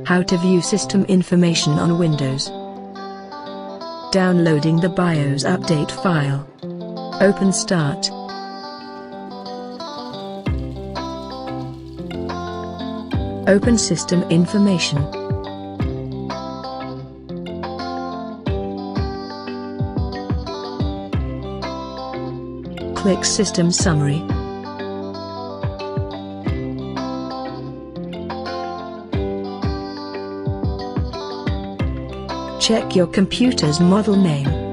How to view system information on Windows. Downloading the BIOS update file. Open Start. Open System Information. Click System Summary. Check your computer's model name.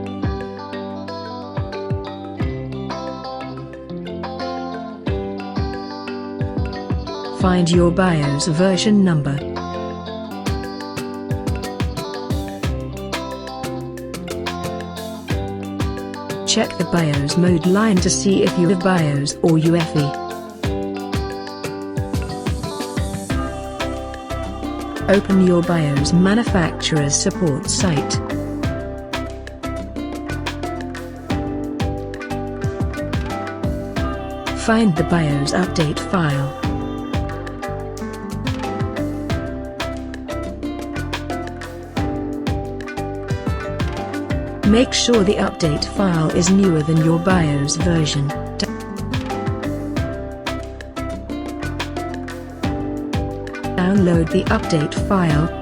Find your BIOS version number. Check the BIOS mode line to see if you have BIOS or UEFI. Open your BIOS manufacturer's support site. Find the BIOS update file. Make sure the update file is newer than your BIOS version. Download the update file.